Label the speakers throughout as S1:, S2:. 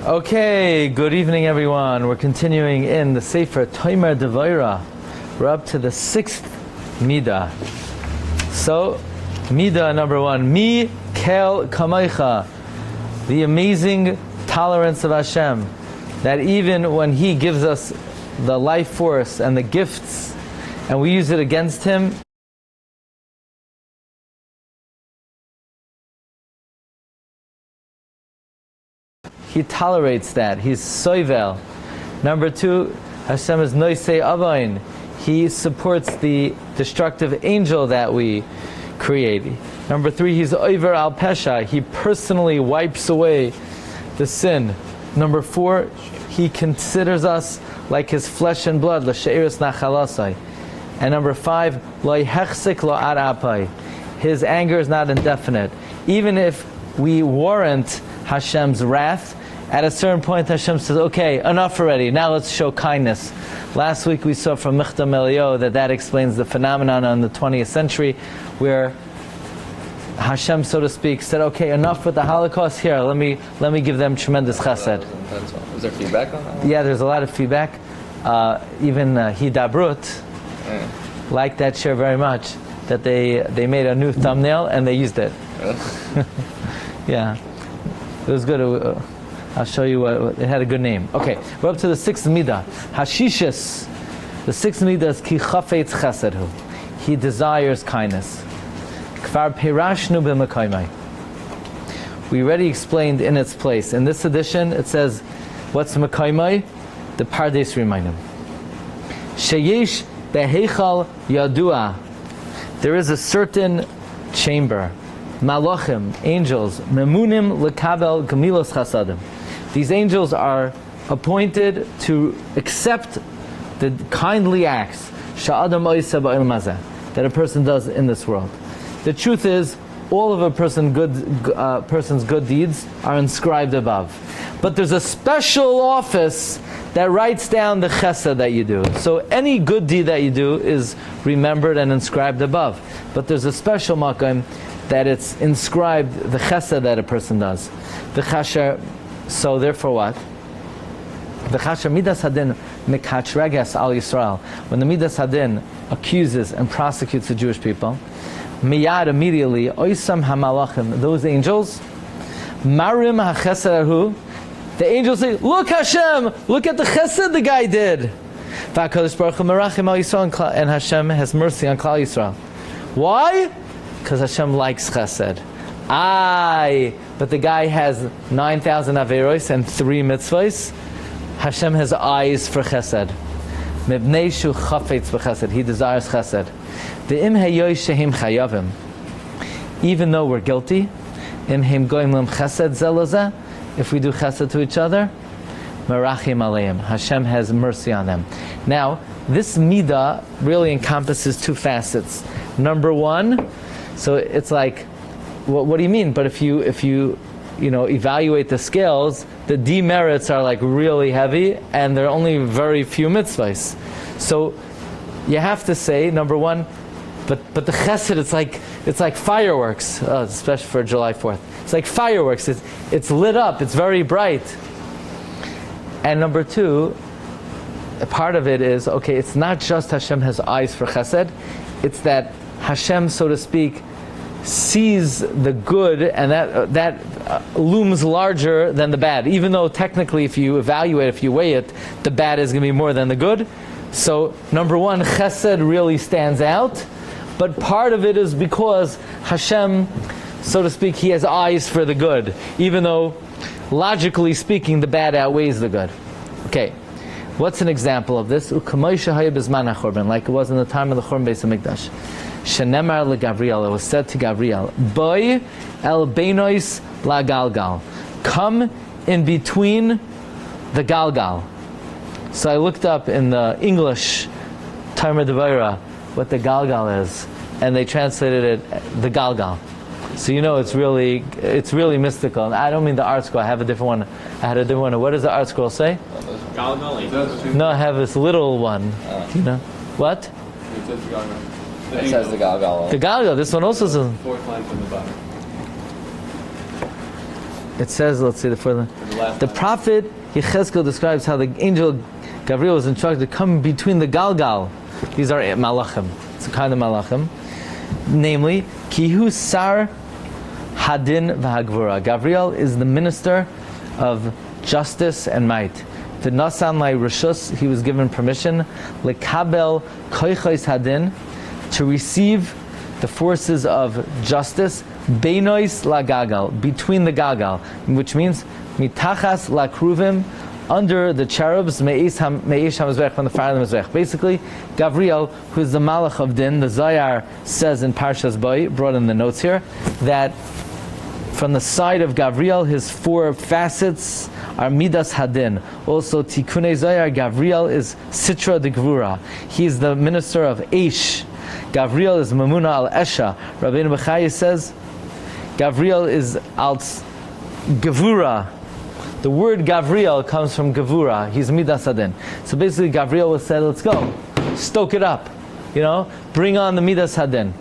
S1: Okay, good evening everyone. We're continuing in the Sefer Devorah. We're up to the 6th Middah. So, Middah number 1, Mi Kel Kamaycha, the amazing tolerance of Hashem, that even when He gives us the life force and the gifts, and we use it against Him, He tolerates that. He's soivel. Number 2, Hashem is noisei avain. He supports the destructive angel that we create. Number 3, He's oiver al pesha. He personally wipes away the sin. Number 4, He considers us like His flesh and blood. L'she'eres nachalasai. And number 5, lo yehechsik lo ad apai. His anger is not indefinite. Even if we warrant Hashem's wrath, at a certain point Hashem says, okay, enough already, now let's show kindness. Last week we saw from Middah that explains the phenomenon in the 20th century where Hashem, so to speak, said, okay, enough with the Holocaust, here, let me give them tremendous chesed.
S2: Was there feedback on that?
S1: Yeah, there's a lot of feedback. Even Hidabrut liked that share very much, that they made a new thumbnail and they used it. Yeah, it was good. I'll show you it had a good name. Okay, we're up to the 6th Middah. Hashishis. The 6th Middah is Ki Chofetz Chesedhu. He desires kindness. Kvar Pirashnu b'Mekaymai. We already explained in its place. In this edition, it says, what's Mekaymai? The Pardes Rimayim. Sheyesh beheichal yadua. There is a certain chamber. Malachim, angels, memunim lekabel gemilos chasadim. These angels are appointed to accept the kindly acts sha'adam oiseh ba'il mazeh that a person does in this world. The truth is, all of a person's good deeds are inscribed above. But there's a special office that writes down the chesed that you do. So any good deed that you do is remembered and inscribed above. But there's a special makom that it's inscribed the chesed that a person does. The chasher, so therefore what? The chasher midas hadin mikachreges al Yisrael. When the midas hadin accuses and prosecutes the Jewish people, miyad immediately, oisam hamalachim, those angels, marim hachesed ahu, the angels say, look Hashem, look at the chesed the guy did. V'HaKadosh Baruch Hu merachim al Yisrael, and Hashem has mercy on Klal Yisrael. Why? Because Hashem likes chesed. But the guy has 9,000 averos and 3 mitzvahs. Hashem has eyes for chesed. Mibnei shu chafetz b'chesed. He desires chesed. Ve'im heyoy shehim chayavim. Even though we're guilty, im heim goyim lim chesed zelazeh, if we do chesed to each other, merachim aleim. Hashem has mercy on them. Now, this midah really encompasses 2 facets. Number 1, so it's like, what do you mean? But if you evaluate the scales, the demerits are like really heavy, and there are only very few mitzvahs. So you have to say, number 1, but the chesed, it's like fireworks, especially for July 4th. It's like fireworks. It's lit up. It's very bright. And number 2, a part of it is, okay, it's not just Hashem has eyes for chesed, it's that Hashem, so to speak, sees the good, and that looms larger than the bad. Even though technically, if you evaluate, if you weigh it, the bad is going to be more than the good. So, number 1, chesed really stands out, but part of it is because Hashem, so to speak, He has eyes for the good, even though, logically speaking, the bad outweighs the good. Okay, what's an example of this? Like it was in the time of the Churban Beis HaMikdash. Shenemar leGavriel, it was said to Gavriel, Boy el beinois la galgal, come in between the galgal. So I looked up in the English Devorah what the galgal is, and they translated it the galgal. So it's really mystical. And I don't mean the art scroll. I have a different one. I had a different one. What does the art scroll say?
S2: Galgal.
S1: No, I have this little one. What?
S2: It says the galgal. It says the galgal.
S1: The galgal. This one also says.
S2: 4th line from the bottom.
S1: it says, let's see the prophet Yechezkel describes how the angel Gabriel was instructed to come between the Galgal. These are malachim. It's a kind of malachim. Namely, Kihu Sar Hadin V'Hagvura. Gabriel is the minister of justice and might. The Nasan Lai Rishus, he was given permission, Lekabel Koichos Hadin, to receive the forces of justice, Beinois La Gagal, between the Gagal, which means Mitachas La Kruvim, under the cherubs, Me'esh HaMizbech, from the fire of the Mizbech. Basically, Gabriel, who is the Malach of Din, the Zayar says in Parshas Boi, brought in the notes here, that from the side of Gabriel, his 4 facets are Midas Hadin. Also, Tikunei Zayar, Gabriel is Sitra de Gvura. He is the minister of Eish. Gabriel is Mamuna al Esha. Rabbi Meir says, Gabriel is al Gevura. The word Gabriel comes from Gevura. He's Midas Hadin. So basically, Gabriel was said, let's go. Stoke it up. Bring on the Midas Hadin.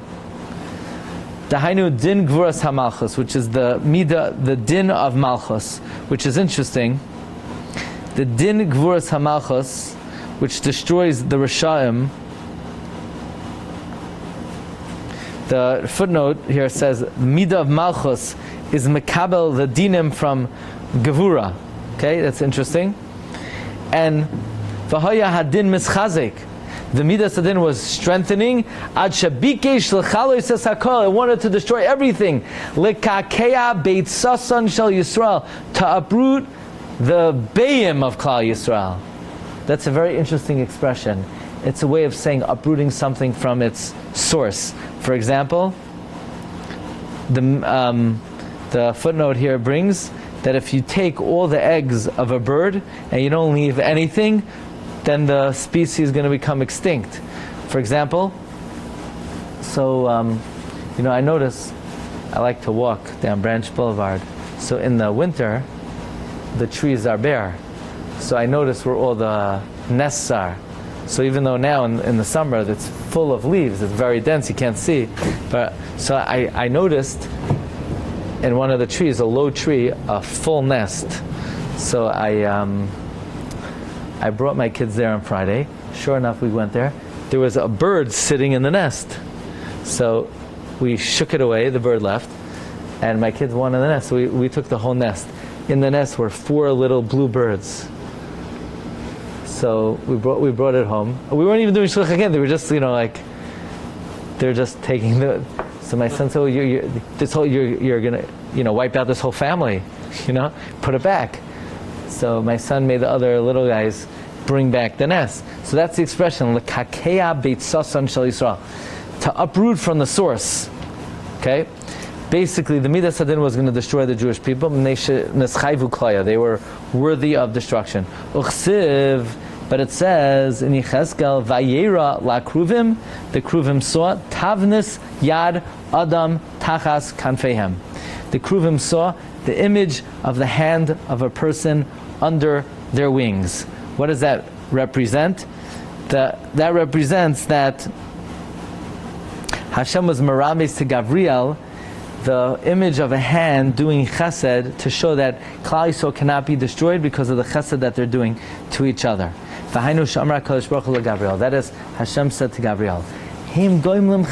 S1: Dahainu din Gvuras HaMalchus, which is the Middah, the din of Malchus, which is interesting. The din Gvuras HaMalchus, which destroys the Rishaim. The footnote here says, Middah of Malchus is Mekabel, the dinim from Gevura. Okay, that's interesting. And V'haya Hadin Mischazik. The Midas Hadin was strengthening. Ad Shabikesh L'chalois Hakol. It wanted to destroy everything. Lekakea Beit Sasan Shel Yisrael. To uproot the Bayim of Klal Yisrael. That's a very interesting expression. It's a way of saying uprooting something from its source. For example, the footnote here brings that if you take all the eggs of a bird and you don't leave anything, then the species is going to become extinct. For example, I notice I like to walk down Branch Boulevard. So in the winter, the trees are bare. So I notice where all the nests are. So even though now in the summer it's full of leaves, it's very dense, you can't see. So I noticed in one of the trees, a low tree, a full nest. So I brought my kids there on Friday. Sure enough, we went there. There was a bird sitting in the nest. So we shook it away, the bird left, and my kids wanted the nest. So we took the whole nest. In the nest were 4 little blue birds. So we brought it home. We weren't even doing shluch again. They were just, they're just taking the. So my son said, you're gonna, wipe out this whole family, put it back. So my son made the other little guys bring back the nest. So that's the expression, L'kakea beit sasan shel Yisrael, to uproot from the source. Okay? Basically, the Midas Hadin was going to destroy the Jewish people. They were worthy of destruction. Uchsiv, but it says in Yechezkel, Vayera la Kruvim, the Kruvim saw, Tavnis Yad Adam Tachas Kanfehem. The Kruvim saw the image of the hand of a person under their wings. What does that represent? That represents that Hashem was meramis to Gabriel the image of a hand doing chesed to show that Klal Yisrael cannot be destroyed because of the chesed that they're doing to each other. That is, Hashem said to Gabriel, they're doing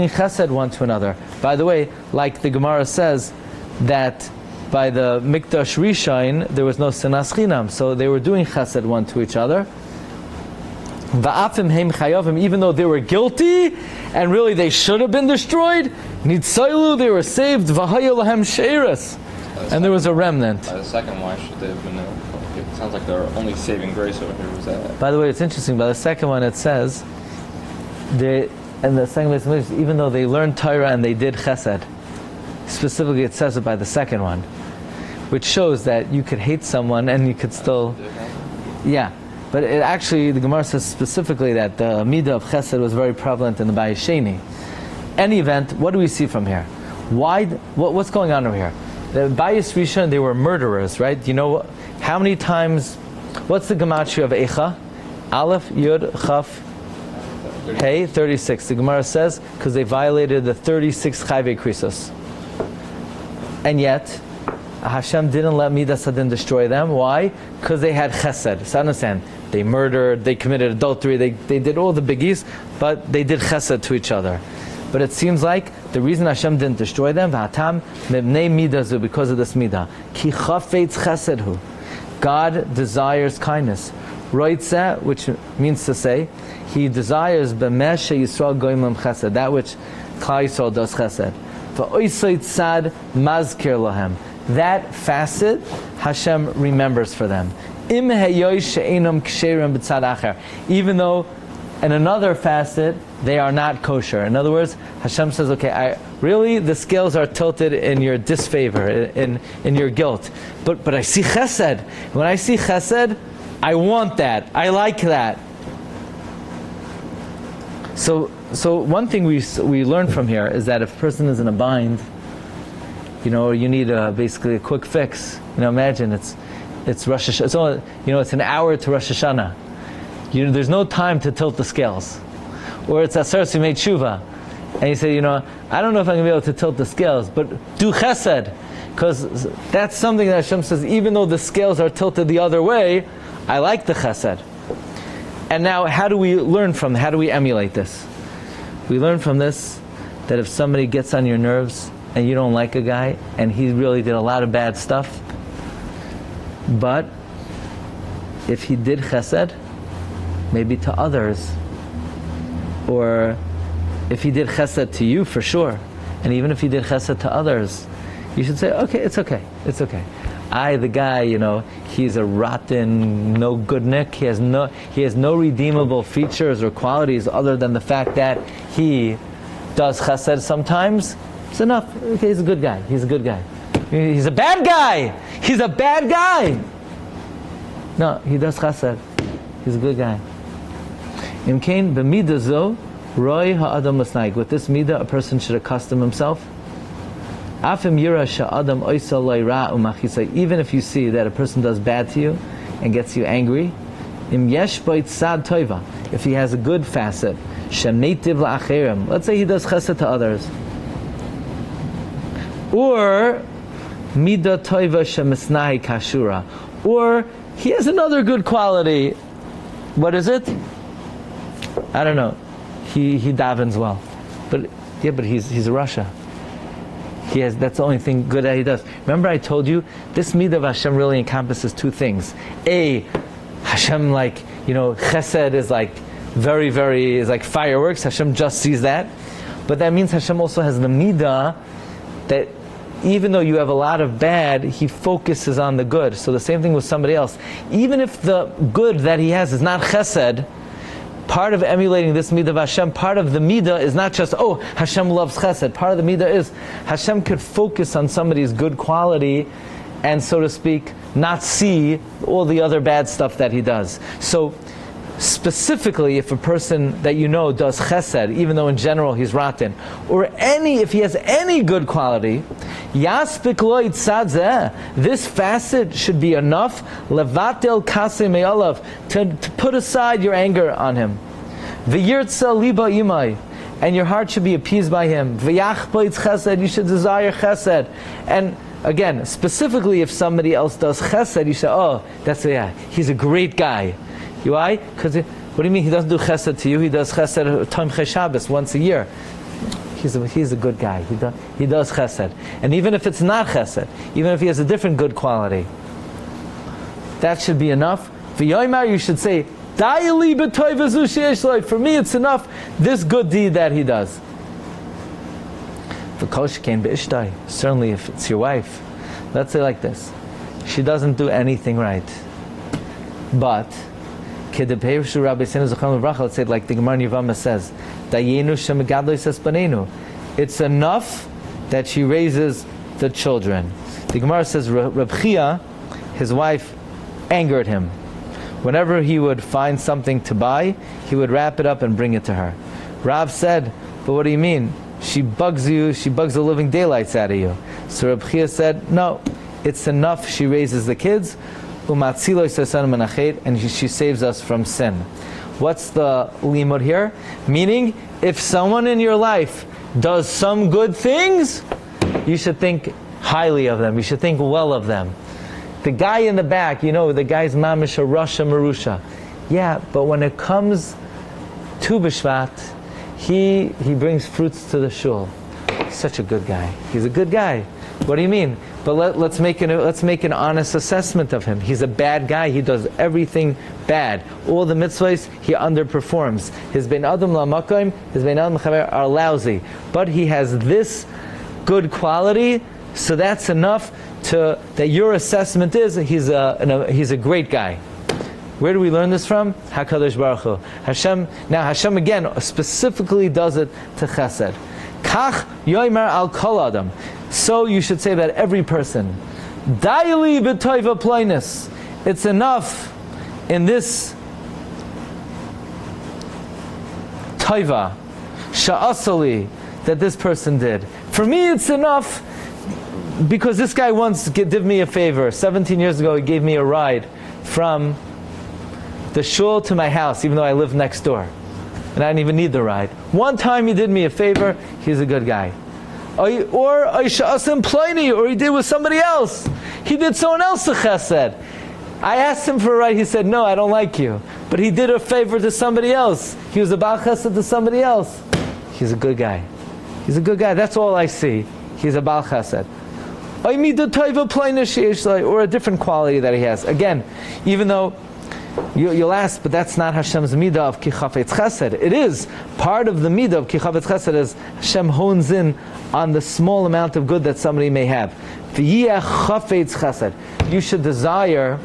S1: chesed one to another. By the way, like the Gemara says, that by the Mikdash Rishon, there was no sinas chinam, so they were doing chesed one to each other. Even though they were guilty, and really they should have been destroyed, Nitzailu, they were saved, and there was a remnant.
S2: By the second, why should they have been? It sounds like they're only saving grace over here. Was that?
S1: By the way, it's interesting. By the second one, it says, even though they learned Torah and they did Chesed, specifically it says it by the second one, which shows that you could hate someone and you could still, yeah. But it actually, the Gemara says specifically that the Middah of Chesed was very prevalent in the Bayis Sheni. Any event, what do we see from here? What's going on over here? The Bayis Rishon, they were murderers, right? You know how many times? What's the gematria of Eicha? Aleph, Yud, Chaf, Hey, 36. The Gemara says because they violated the 36 Chayvei Krisos. And yet, Hashem didn't let Midas Hadin destroy them. Why? Because they had chesed. So understand, they murdered, they committed adultery, they did all the biggies, but they did chesed to each other. But it seems like the reason Hashem didn't destroy them, v'hatam mibnei midazu, because of this midah. Ki chafetz chesedhu. God desires kindness. Roitzeh, which means to say, He desires b'meh sheYisrael goyim chesed, that which Klal Yisrael does chesed. V'oisoi tzad mazkir lahem. That facet Hashem remembers for them. Im heyoy she'enam ksherim b'tzad acher. Even though in another facet they are not kosher. In other words, Hashem says, okay, really the scales are tilted in your disfavor, in your guilt. But I see chesed. When I see chesed, I want that. I like that. So one thing we learn from here is that if a person is in a bind, you need basically a quick fix. Imagine it's Rosh Hashanah. It's only, it's an hour to Rosh Hashanah. There's no time to tilt the scales. Or it's Asar Simei Tshuva, and you say, I don't know if I'm going to be able to tilt the scales, but do chesed, because that's something that Hashem says. Even though the scales are tilted the other way, I like the chesed. And now, how do we learn from? How do we emulate this? We learn from this that if somebody gets on your nerves and you don't like a guy, and he really did a lot of bad stuff, but if he did chesed, maybe to others, or if he did chesed to you for sure, and even if he did chesed to others, you should say, okay, it's okay. The guy, he's a rotten, no good nick. He has no redeemable features or qualities other than the fact that he does chesed sometimes. It's enough. Okay, he's a good guy. He's a bad guy. No, he does chesed. He's a good guy. Im kain b'midah zo roi ha'adam lasnaig. With this midah, a person should accustom himself. Afim yira sha'adam oisa lo ra umachisa. Even if you see that a person does bad to you and gets you angry, im yesh bo tzad toiva. If he has a good facet, shenetiv la'acherim. Let's say he does chesed to others, or midah toiva shemisnahi kashura, or he has another good quality. What is it? I don't know. He davens well, but he's a Russia. That's the only thing good that he does. Remember, I told you this midah of Hashem really encompasses two things. Hashem, chesed is like very, very, is like fireworks. Hashem just sees that, but that means Hashem also has the midah that even though you have a lot of bad, He focuses on the good. So the same thing with somebody else. Even if the good that he has is not chesed, part of emulating this midah of Hashem, part of the midah is not just, Hashem loves chesed. Part of the midah is Hashem could focus on somebody's good quality and, so to speak, not see all the other bad stuff that he does. So specifically, if a person that does chesed, even though in general he's rotten, or if he has any good quality, yaspik lo itzad, this facet should be enough levatel kasei me'alav, to put aside your anger on him. V'yirtza liba imai, and your heart should be appeased by him. V'yachpa itz chesed, you should desire chesed. And again, specifically if somebody else does chesed, you say, he's a great guy. Why? Because what do you mean he doesn't do chesed to you? He does chesed Tom Shabbos once a year. He's a good guy. He does chesed. And even if it's not chesed, even if he has a different good quality, that should be enough. V'yoymar, you should say, for me it's enough, this good deed that he does. Certainly if it's your wife, let's say like this, she doesn't do anything right, but let's say like the Gemara in Yevamah says, it's enough that she raises the children. The Gemara says Reb Chia, his wife, angered him. Whenever he would find something to buy, he would wrap it up and bring it to her. Rav said, but what do you mean? She bugs you, she bugs the living daylights out of you. So Reb Chia said, no, it's enough she raises the kids, and she saves us from sin. What's the limud here? Meaning, if someone in your life does some good things, you should think highly of them. You should think well of them. The guy in the back, the guy's mamish a Rasha Marusha. Yeah, but when it comes to B'Shvat, he brings fruits to the shul. He's such a good guy. He's a good guy. What do you mean? But let's make an honest assessment of him. He's a bad guy. He does everything bad. All the mitzvahs he underperforms. His bein adam la'makom, his bein adam l'chaver are lousy. But he has this good quality, so that's enough that your assessment is he's a great guy. Where do we learn this from? HaKadosh Baruch Hu. Hashem again specifically does it to Chesed. Kach yoimer al kol adam. So you should say about every person. Daili b'toiva ploinus. It's enough in this toiva sha'asali that this person did. For me, it's enough because this guy once did me a favor. 17 years ago, he gave me a ride from the shul to my house, even though I lived next door. And I didn't even need the ride. One time he did me a favor, he's a good guy. Or he did with somebody else. He did someone else a chesed. I asked him for a ride, he said, no, I don't like you. But he did a favor to somebody else. He was a bal chesed to somebody else. He's a good guy. He's a good guy. That's all I see. He's a bal chesed. Or a different quality that he has. Again, even though you'll ask, but that's not Hashem's Middah of Ki Chofetz Chesed. It is part of the Middah of Ki Chofetz Chesed as Hashem hones in on the small amount of good that somebody may have. V'yeh Chofetz Chesed. You should desire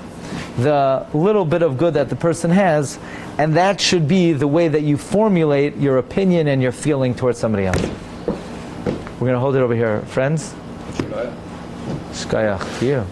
S1: the little bit of good that the person has, and that should be the way that you formulate your opinion and your feeling towards somebody else. We're going to hold it over here. Friends? Shkayach to you.